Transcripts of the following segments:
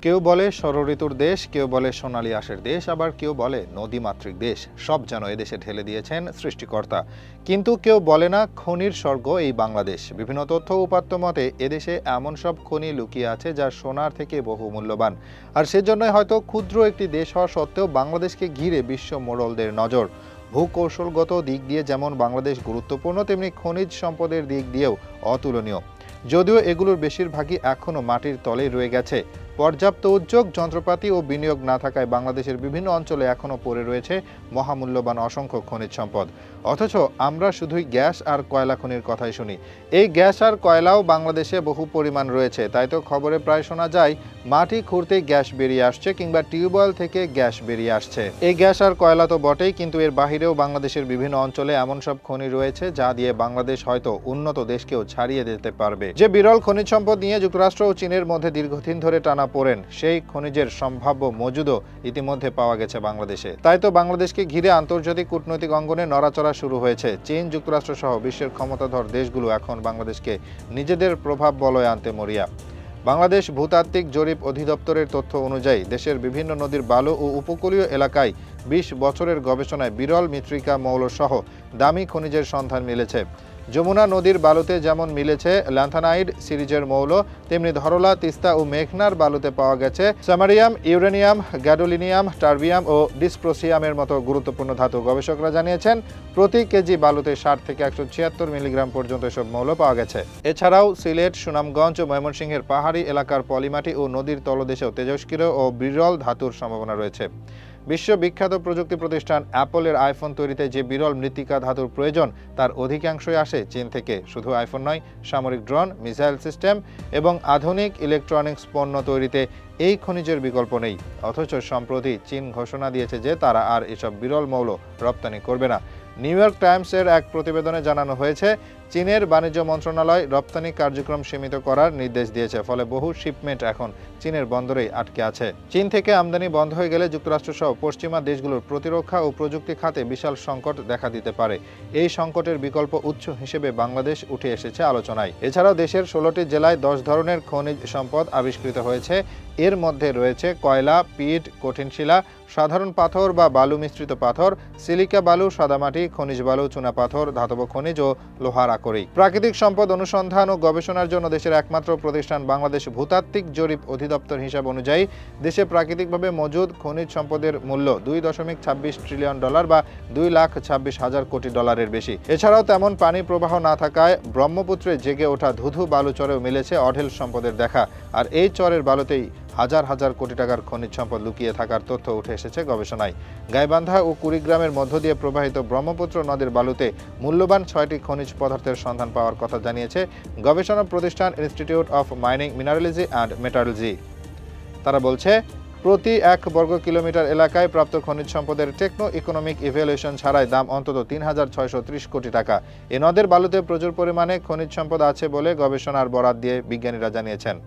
কেউ বলে ষড়ঋতুর দেশ, কেউ বলে সোনালী আঁশের দেশ, আবার কেউ বলে নদীমাতৃক দেশ। সব যেন এদেশে ঢেলে দিয়েছেন সৃষ্টিকর্তা। কিন্তু কেউ বলে না খনির স্বর্গ এই বাংলাদেশ। বিভিন্ন তথ্য উপাত্ত মতে এদেশে এমন সব খনি লুকিয়ে আছে যা সোনার থেকে বহু মূল্যবান। আর সেজন্যই হয়তো ক্ষুদ্র একটি দেশ হওয়া সত্ত্বেও বাংলাদেশকে ঘিরে বিশ্ব মোড়লদের নজর। ভূকৌশলগত দিক দিয়ে যেমন বাংলাদেশ গুরুত্বপূর্ণ, তেমনি খনিজ সম্পদের দিক দিয়েও অতুলনীয়। যদিও এগুলোর বেশিরভাগই এখনও মাটির তলেই রয়ে গেছে। পর্যাপ্ত উদ্যোগ, যন্ত্রপাতি ও বিনিয়োগ না থাকায় বাংলাদেশের বিভিন্ন অঞ্চলে এখনও পড়ে রয়েছে মহামূল্যবান অসংখ্য খনিজ সম্পদ। অথচ আমরা শুধুই গ্যাস আর কয়লা খনির কথাই শুনি। এই গ্যাস আর কয়লাও বাংলাদেশে বহু পরিমাণ রয়েছে, তাই তো খবরে প্রায় শোনা যায় মাটি খুঁড়তেই গ্যাস বেরিয়ে আসছে কিংবা টিউবওয়েল থেকে গ্যাস বেরিয়ে আসছে। এই গ্যাস আর কয়লা তো বটেই, কিন্তু এর বাহিরেও বাংলাদেশের বিভিন্ন অঞ্চলে এমন সব খনি রয়েছে যা দিয়ে বাংলাদেশ হয়তো উন্নত দেশকেও ছাড়িয়ে দিতে পারবে। যে বিরল খনিজ সম্পদ নিয়ে যুক্তরাষ্ট্র ও চীনের মধ্যে দীর্ঘদিন ধরে টানা পড়েন, সেই খনিজের সম্ভাব্য মজুদও ইতিমধ্যে পাওয়া গেছে বাংলাদেশে। তাই তো বাংলাদেশকে ঘিরে আন্তর্জাতিক কূটনৈতিক অঙ্গনে নড়াচড়া শুরু হয়েছে। চীন, যুক্তরাষ্ট্র সহ বিশ্বের ক্ষমতাধর দেশগুলো এখন বাংলাদেশকে নিজেদের প্রভাব বলয়ে আনতে মরিয়া। বাংলাদেশ ভূতাত্ত্বিক জরিপ অধিদপ্তরের তথ্য অনুযায়ী দেশের বিভিন্ন নদীর বালু ও উপকূলীয় এলাকায় ২০ বছরের গবেষণায় বিরল মৃত্তিকা মৌল সহ দামি খনিজের সন্ধান মিলেছে। যমুনা নদীর বালুতে যেমন মিলেছে ল্যান্থানাইড সিরিজের মৌল, তেমনি ধরলা, তিস্তা ও মেঘনার বালুতে পাওয়া গেছে স্যামারিয়াম, ইউরেনিয়াম, গ্যাডোলিনিয়াম, টার্বিয়াম ও ডিসপ্রোসিয়ামের মতো গুরুত্বপূর্ণ ধাতু। গবেষকরা জানিয়েছেন প্রতি কেজি বালুতে ৬০ থেকে ১৭৬ মিলিগ্রাম পর্যন্ত এসব মৌল পাওয়া গেছে। এছাড়াও সিলেট, সুনামগঞ্জ ও ময়মনসিংহের পাহাড়ি এলাকার পলিমাটি ও নদীর তলদেশেও তেজস্ক্রিয় ও বিরল ধাতুর সম্ভাবনা রয়েছে। বিশ্ববিখ্যাত প্রযুক্তি প্রতিষ্ঠান অ্যাপলের আইফোন তৈরিতে যে বিরল মৃত্তিকা ধাতুর প্রয়োজন তার অধিকাংশই আসে চীন থেকে। শুধু আইফোন নয়, সামরিক ড্রোন, মিসাইল সিস্টেম এবং আধুনিক ইলেকট্রনিক্স পণ্য তৈরিতে এই খনিজের বিকল্প নেই। অথচ সম্প্রতি চীন ঘোষণা দিয়েছে যে তারা আর এসব বিরল মৌল রপ্তানি করবে না। নিউ ইয়র্ক টাইমসের এক প্রতিবেদনে জানানো হয়েছে, চীনের বাণিজ্য মন্ত্রণালয় রপ্তানি কার্যক্রম সীমিত করার নির্দেশ দিয়েছে। ফলে বহু শিপমেন্ট এখন চীনের বন্দরেই আটকে আছে। চীন থেকে আমদানি বন্ধ হয়ে গেলে যুক্তরাষ্ট্র সহ পশ্চিমা দেশগুলোর প্রতিরক্ষা ও প্রযুক্তি খাতে বিশাল সংকট দেখা দিতে পারে। এই সংকটের বিকল্প উৎস হিসেবে বাংলাদেশ উঠে এসেছে আলোচনায়। এছাড়াও দেশের ১৬টি জেলায় ১০ ধরনের খনিজ সম্পদ আবিষ্কৃত হয়েছে। এর মধ্যে রয়েছে কয়লা, পিট, কঠিন শিলা, সাধারণ পাথর বা বালু মিশ্রিত পাথর, সিলিকা বালু, সাদামাটি, খনিজ বালু, চুনাপাথর, ধাতব খনিজ ও লোহার আকরিক। প্রাকৃতিক সম্পদ অনুসন্ধান ও গবেষণার জন্য দেশের একমাত্র প্রতিষ্ঠান বাংলাদেশ ভূতাত্ত্বিক জরিপ অধিদপ্তর হিসাব অনুযায়ী দেশে প্রাকৃতিকভাবে মজুদ খনিজ সম্পদের মূল্য $2.26 ট্রিলিয়ন বা $2,26,000 কোটি ডলারের বেশি। এছাড়াও তেমন পানি প্রবাহ না থাকায় ব্রহ্মপুত্রে জেগে ওঠা ধুধু বালু চরেও মিলেছে অঢেল সম্পদের দেখা। আর এই চরের বালুতেই হাজার হাজার কোটি টাকার খনিজ সম্পদ লুকিয়ে থাকার তথ্য উঠে এসেছে গবেষণায়। গাইবান্ধা ও কুড়িগ্রামের মধ্য দিয়ে প্রবাহিত ব্রহ্মপুত্র নদীর বালুতে মূল্যবান ৬টি খনিজ পদার্থের সন্ধান পাওয়ার কথা জানিয়েছে গবেষণা প্রতিষ্ঠান Institute of Mining, Mineralogy and Metallurgy. তারা বলছে, প্রতি ১ বর্গ কিলোমিটার এলাকায় প্রাপ্ত খনিজ সম্পদের টেকনো ইকোনমিক ইভ্যালুয়েশন ছাড়াই দাম অন্তত ৩,৬৩০ কোটি টাকা। এ নদের বালুতে প্রচুর পরিমাণে খনিজ সম্পদ আছে বলে গবেষণার বরাত দিয়ে বিজ্ঞানীরা জানিয়েছেন।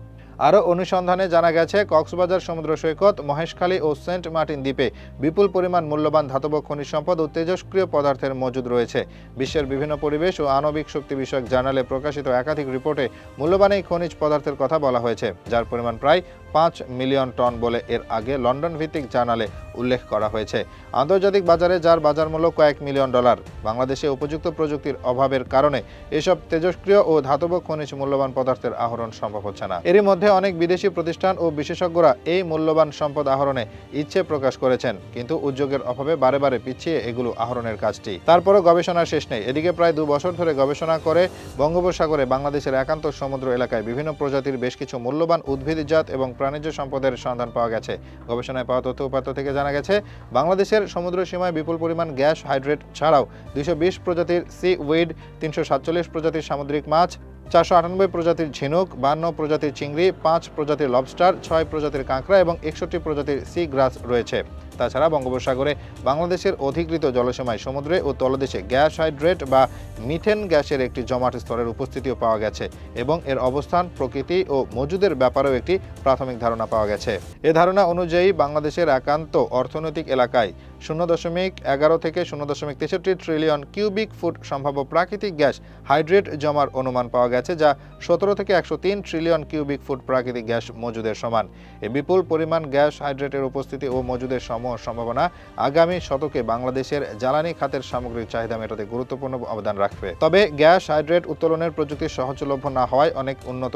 আরও অনুসন্ধানে জানা গেছে, কক্সবাজার সমুদ্র সৈকত, মহেশখালী ও সেন্ট মার্টিন দ্বীপে বিপুল পরিমাণ মূল্যবান ধাতব খনিজ সম্পদ ও তেজস্ক্রিয় পদার্থের মজুদ রয়েছে। বিশ্বের বিভিন্ন পরিবেশ ও আণবিক শক্তি বিষয়ক জার্নালে প্রকাশিত একাধিক রিপোর্টে মূল্যবান এই খনিজ পদার্থের কথা বলা হয়েছে, যার পরিমাণ প্রায় ৫ মিলিয়ন টন বলে এর আগে লন্ডন ভিত্তিক জার্নালে উল্লেখ করা হয়েছে। আন্তর্জাতিক বাজারে যার বাজার মূল্য কয়েক মিলিয়ন ডলার। বাংলাদেশে উপযুক্ত প্রযুক্তির অভাবের কারণে এসব তেজস্ক্রিয় ও ধাতব খনিজ মূল্যবান পদার্থের আহরণ সম্ভব হচ্ছে না। এরই মধ্যে অনেক বিদেশি প্রতিষ্ঠান ও বিশেষজ্ঞরা এই মূল্যবান সম্পদ আহরণে ইচ্ছে প্রকাশ করেছেন, কিন্তু উদ্যোগের অভাবে বারে বারে পিছিয়ে এগুলো আহরণের কাজটি। তারপরও গবেষণার শেষ নেই। এদিকে প্রায় ২ বছর ধরে গবেষণা করে বঙ্গোপসাগরে বাংলাদেশের একান্ত সমুদ্র এলাকায় বিভিন্ন প্রজাতির বেশ কিছু মূল্যবান উদ্ভিদজাত এবং প্রাণীজ সম্পদের সন্ধান পাওয়া গেছে। গবেষণায় পাওয়া তথ্য উপাত্ত থেকে জানা গেছে, বাংলাদেশের সমুদ্র সীমায় বিপুল পরিমাণ গ্যাস হাইড্রেট ছাড়াও ২২০ প্রজাতির সি উইড, ৩৪৭ প্রজাতির সামুদ্রিক মাছ, ৪৯৮ প্রজাতির ঝিনুক, ৫২ প্রজাতির চিংড়ি, ৫ প্রজাতির লবস্টার, ৬ প্রজাতির কাঁকড়া এবং ৬১ প্রজাতির সি গ্রাস রয়েছে। তাছাড়া বঙ্গোপসাগরে বাংলাদেশের অধিকৃত জলসীমায় সমুদ্রে ও তলদেশে গ্যাস হাইড্রেট বা মিথেন গ্যাসের একটি জমাট স্তরের উপস্থিতিও পাওয়া গেছে এবং এর অবস্থান, প্রকৃতি ও মজুদের ব্যাপারেও একটি প্রাথমিক ধারণা পাওয়া গেছে। এ ধারণা অনুযায়ী বাংলাদেশের একান্ত অর্থনৈতিক এলাকায় 0.11 থেকে 0.63 ট্রিলিয়ন কিউবিক ফুট সম্ভাব্য প্রাকৃতিক গ্যাস হাইড্রেট জমার অনুমান পাওয়া গেছে, যা 17 থেকে 103 ট্রিলিয়ন কিউবিক ফুট প্রাকৃতিক গ্যাস মজুদের সমান। এই বিপুল পরিমাণ গ্যাস হাইড্রেটের উপস্থিতি ও মজুদের সম্ভাবনা আগামী শতকে বাংলাদেশের জ্বালানি খাতের সামগ্রিক চাহিদা মেটাতে গুরুত্বপূর্ণ অবদান রাখবে। তবে গ্যাস হাইড্রেট উত্তোলনের প্রযুক্তি সহজলভ্য না হওয়ায় অনেক উন্নত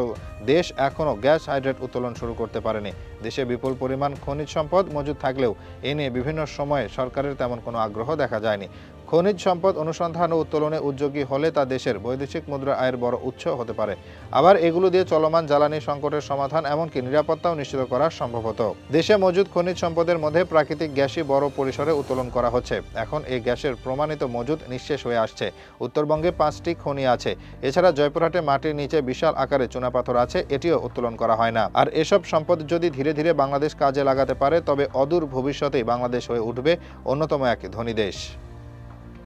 দেশ এখনও গ্যাস হাইড্রেট উত্তোলন শুরু করতে পারেনি। দেশে বিপুল পরিমাণ খনিজ সম্পদ মজুদ থাকলেও এ নিয়ে বিভিন্ন সময়ে সরকারের তেমন কোনো আগ্রহ দেখা যায়নি। খনিজ সম্পদ অনুসন্ধান ও উত্তোলনে উদ্যোগী হলে তা দেশের বৈদেশিক মুদ্রা আয়ের বড় উৎস হতে পারে। আবার এগুলো দিয়ে চলমান জ্বালানি সংকটের সমাধান, এমনকি নিরাপত্তাও নিশ্চিত করা সম্ভব হতো। দেশে মজুদ খনিজ সম্পদের মধ্যে প্রাকৃতিক গ্যাসই বড় পরিসরে উত্তোলন করা হচ্ছে। এখন এই গ্যাসের প্রমাণিত মজুদ নিঃশেষ হয়ে আসছে। উত্তরবঙ্গে 5টি খনি আছে। এছাড়া জয়পুরহাটে মাটির নিচে বিশাল আকারে চুনাপাথর আছে, এটিও উত্তোলন করা হয় না। আর এসব সম্পদ যদি ধীরে ধীরে বাংলাদেশ কাজে লাগাতে পারে, তবে অদূর ভবিষ্যতেই বাংলাদেশ হয়ে উঠবে অন্যতম এক ধনী দেশ।